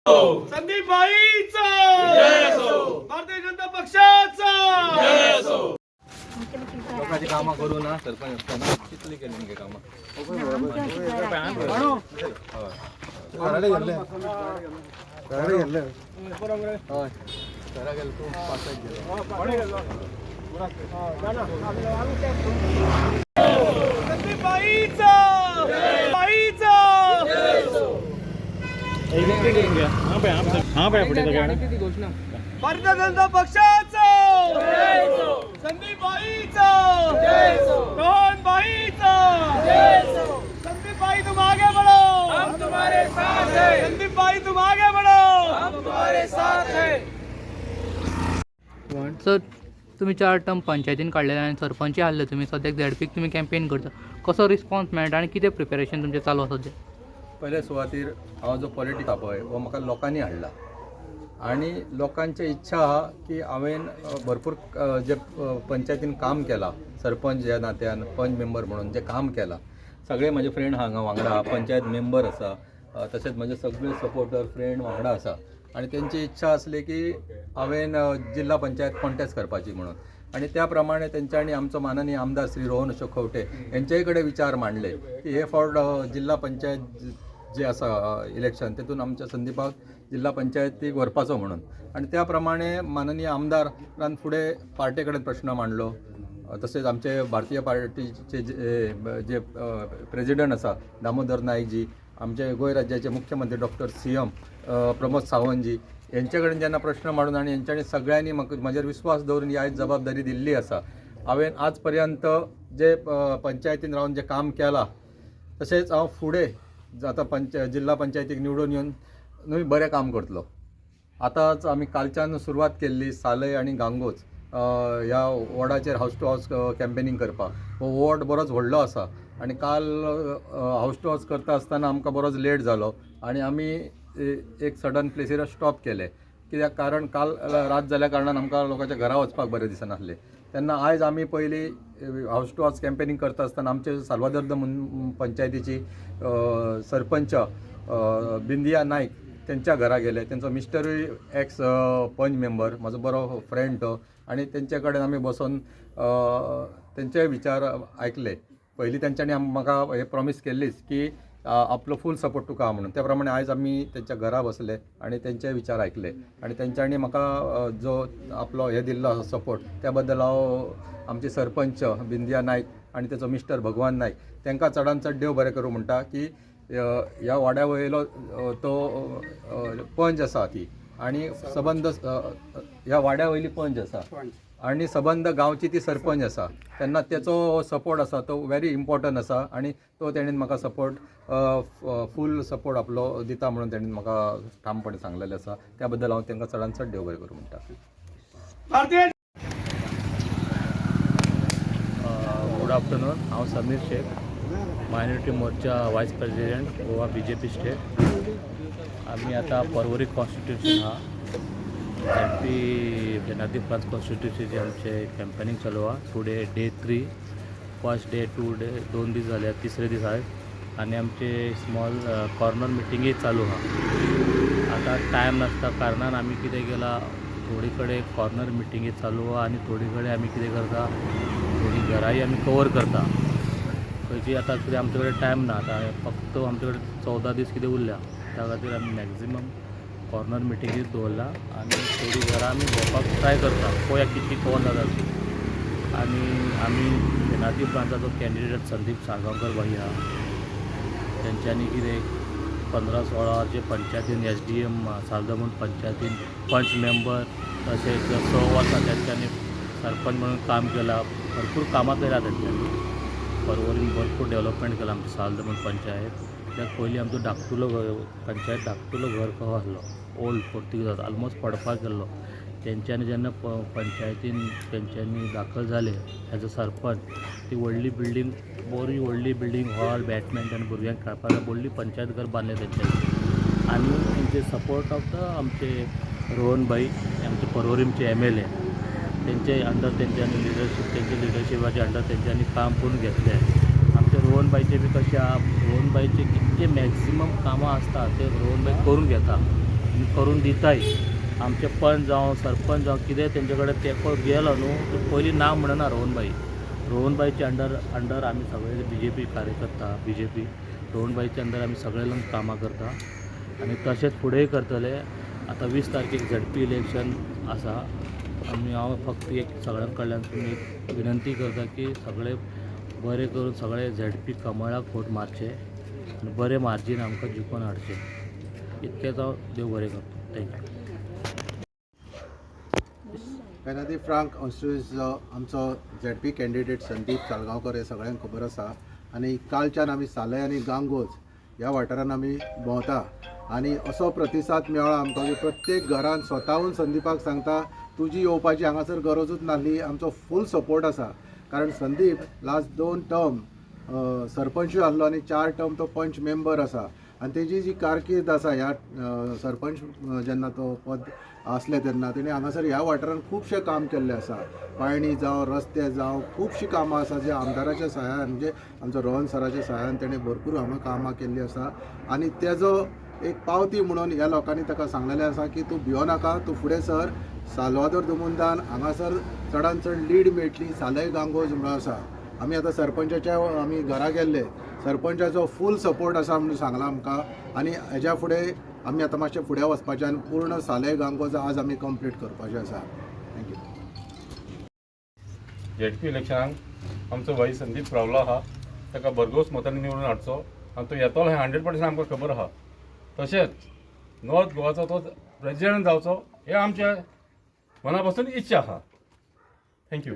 संदीप भाईचा भारतीय जनता पक्षाचा लोकांची कामं करू ना सरपंच असताना कितली केली गे कामं संदीप भाईचा भारतीय जनता पक्षाचा संदीप भाईचा रोहन भाईचा संदीप भाई तुम आगे बढ़ो, हम तुम्हारे साथ हैं। संदीप भाई तुम आगे बढ़ो, हम तुम्हारे साथ हैं। सर तुम्ही 4 टर्म पंचायतीन काढलेले आणि सरपंच आले तुम्ही सध्याक झेडपीक तुम्ही कॅम्पेन करता कसो रिस्पॉन्स मेळटा आणि कितें प्रिपेरेशन तुमचें चालू आसा सध्या? पहिले सुवातेर हांव जो पॉलिटिक्स हा पळय हो म्हाका लोकांनी हाडला आणि लोकांची इच्छा आहा की हांवें भरपूर जे पंचायतीन काम केलां सरपंच ह्या नात्यान पंच मेंबर म्हणून जे काम केलां सगळे म्हजे फ्रेंड हांगा वांगडा पंचायत मेंबर आसा तशेंच म्हजे सगळे सपोर्टर फ्रेंड वांगडा आसा आणि त्यांची इच्छा आसली की हांवें जिल्हा पंचायत कॉन्टेस्ट करपाची म्हणून आणि त्या प्रमाणे त्यांच्यानी आमचो माननीय आमदार श्री रोहन अशोक खंवटे यांच्याय कडेन विचार मांडले की हे फावट जिल्हा पंचायत जे आसा इलेक्शन तेतून आमच्या संदीपाक जिल्हा पंचायतीक व्हरपाचो म्हणून आणि त्या प्रमाणे माननीय आमदारान फुडें पार्टे कडेन प्रश्न मांडलो तसेच आमचे भारतीय पार्टीचे जे प्रेसिडेंट आसा दामोदर नायकजी आमचे गोंय राज्याचे मुख्यमंत्री डॉक्टर CM प्रमोद सावंतजी यांचे कडेन जेन्ना प्रश्न मांडून आणि यांच्यानी सगळ्यांनी म्हाका म्हजेर विश्वास दवरून ही आयज जबाबदारी दिल्ली आसा हांवें आज पर्यंत जे पंचायतीन रावन जे काम केलां तशेंच हांव फुडें आतां जिल्हा पंचायतीक निवडून येवन न्हय बरें काम करतलो. आतांच आमी कालच्यान सुरवात केल्ली सालय आनी गांगोच ह्या वॉर्डाचेर हावस टू हावस कॅम्पेनींग करपाक. हो वॉर्ड बरोच व्हडलो आसा आणि काल हावस टू हावस करता आसतना आमकां बरोच लेट जालो आणि आमी एक सडन प्लेसीर स्टॉप केले कित्याक कारण काल रात जाल्या कारणान आमकां लोकांच्या घरा वचपाक बरें दिसनासलें. तेन्ना आयज आमी पयली हावस टू हावस कॅम्पेनींग करता आसतना आमचे साल्वादोर पंचायतीची सरपंच बिंदिया नायक त्यांच्या घरा गेले. त्यांचो मिस्टरूय एक्स पंच मेंबर म्हाजो बरो फ्रेंड तो आणि त्यांचे कडेन आमी बसून त्यांचे विचार ऐकले. पयलीं तेंच्यांनी म्हाका हे प्रॉमिस केल्लीच की आपलो फूल सपोर्ट तुका म्हणून त्या प्रमाणे आयज आमी त्यांच्या घरा बसले आणि त्यांचे विचार ऐकले आणि तेंच्यांनी म्हाका जो आपलो हे दिल्लो सपोर्ट त्या बद्दल हांव आमचे सरपंच बिंदिया नायक आणि तेचो मिस्टर भगवान नायक तांकां चडांत चड देव बरें करूं म्हणटा की ह्या वाड्या वयलो तो पंच आसा ती आणि सबंद ह्या वाड्या वयली पंच आसा आणि सबंद गांवची ती सरपंच आसा तेन्ना तेचो सपोर्ट आसा तो व्हेरी इम्पॉर्टंट आसा आणि तो तेणेन म्हाका सपोर्ट फूल सपोर्ट आपलो दिता म्हणून तेणेन म्हाका ठामपणे सांगलेलें आसा. त्या बद्दल हांव तांकां चडांत चड देव बरें करूं म्हणटा. भारतीय गुड आफ्टरनून. हांव समीर शेख मायनॉरिटी मोर्चा वायस प्रेसिडेंट गोवा BJP स्टेट. आम्ही आता पर्वरी कॉन्स्टिट्युशन हा MP नदी प्रांत कॉन्स्टिट्युशनचे आमचे कॅम्पेनिंग चालू आहे. Today day 3 first day 2 day 2 दीस झाले तिसरे दीस आहेत आणि आमचे स्मॉल कॉर्नर मिटिंगही चालू आहे. आता टायम नसता कारणान आम्ही कितें केला थोडी कडे कॉर्नर मिटिंगी चालू आहे आणि थोडी कडे आम्ही कितें करता थोडी घराही आम्ही कवर करता खंयची आता कितें आमचे कडेन टायम ना. आता फक्त आमचे कडेन 14 दीस कितें उरल्या त्या खातीर आमी मॅक्झिमम कॉर्नर मिटिंगीच दवरला आणि थोडी घरां आमी भोंवपाक ट्राय करता पळोवया कितली कवर जाता ती. आणि आमी फेनादी प्रांताचो कॅन्डिडेट संदीप साळगांवकर भाई आहा तेंच्यांनी कितें 15-16 जे पंचायतीन SDM सालदमून पंचायतीन पंच मेंबर तशेंच 6 वर्सां तेंच्यांनी सरपंच म्हणून काम केलां. भरपूर कामां केल्या तेंच्यांनी. पर्वरीन भरपूर डेव्हलपमेंट केलां आमची सालदमून पंचायत. त्यात पयलीं आमचो धाकटुलो पंचायत धाकटुलो घर कहो आसलो ओल्ड पोर्तुगीज ऑलमोस्ट पडपाक गेल्लो. तेंच्यांनी जेन्ना पंचायतीन तेंच्यांनी दाखल जाले एज अ सरपंच ती व्हडली बिल्डींग बरी व्हडली बिल्डींग हॉल बॅडमिंटन भुरग्यांक खेळपाक व्हडली पंचायत घर बांदलें तेंच्यांनी. आनी तेंचे सपोर्ट ऑफ द आमचे रोहन भाई आमचे पर्वरीमचे MLA तेंचे अंडर तेंच्यांनी लिडरशिपाच्या अंडर तेंच्यांनी काम करून घेतलें. आमचे रोहनबाईचे बी कशें आहा रोहनबाईचे कितले मॅक्झिमम कामां आसता ते रोहनबाई करून घेता आनी करून दिताय. आमचे पंच जावं सरपंच जावं कितें तेंचे कडेन तेंको गेलो न्हू तो पयलीं ना म्हणना रोहनबाईच्या अंडर आमी सगळे BJP कार्यकर्ता BJP रोहनबाईच्या अंडर आमी सगळे लोक कामां करता आनी तशेंच फुडेंय करतले. आतां 20 तारखेक ZP इलेक्शन आसा आमी हांव फक्त एक सगळ्यां कडल्यान तुमी एक विनंती करता की सगळे बरें करून सगळे ZP कमळाक वोट मारचे आनी बरें मार्जीन आमकां जिखून हाडचे. इतकेंच हांव देव बरें करता. थँक्यू. पेनादी फ्रांक कॉन्स्टिट्युएन्सीचो आमचो ZP कॅन्डिडेट संदीप साळगांवकर हे सगळ्यांक खबर आसा आनी कालच्यान आमी सालय आनी गांगोज ह्या वाठारान आमी भोंवता आनी असो प्रतिसाद मेळ्ळा आमकां की प्रत्येक घरान स्वताहून संदीपाक सांगता तुजी येवपाची हांगासर गरजूच नासली. आमचो फूल सपोर्ट आसा कारण संदीप लास्ट 2 टर्म सरपंचूय आसलो आनी 4 टर्म तो पंच मेंबर आसा आनी तेजी जी कारकीर्द आसा ह्या सरपंच जेन्ना तो पद आसले तेन्ना तेणी हांगासर ह्या वाठारान खुबशें काम केल्लें आसा. पाळणी जावं रस्ते जावं खुबशीं कामां आसा जे आमदाराच्या सहाय्यान म्हणजे आमचो रोहन सराच्या सहाय्यान तेणें भरपूर हांगा कामां केल्लीं आसा आनी तेजो एक पावती म्हणून ह्या लोकांनी ताका सांगलेलें आसा की तूं भियो नाका, तूं फुडें सर. साल्वादोर दुमुंदान हांगासर चडांत चड लीड मेळटली. सालय गांगोज म्हणून आसा. आमी आतां सरपंचाच्या आमी घरा गेल्ले, सरपंचाचो फूल सपोर्ट आसा म्हणून सांगलां आमकां आनी हेज्या फुडें आमी आतां मातशें फुडें वचपाचें आनी पूर्ण सालय गांगोज आज आमी कंप्लीट करपाचें आसा. थँक्यू. ZP इलेक्शनाक आमचो भाई संदीप रावलो आहा ताका भरघोस मतांनी निवडून हाडचो आनी तो येतलो हें 100% आमकां खबर आहा. तशेंच नॉर्थ गोवाचो तो प्रेजिडेंट जावचो हे आमच्या मना पासून इच्छा आहा. थँक्यू.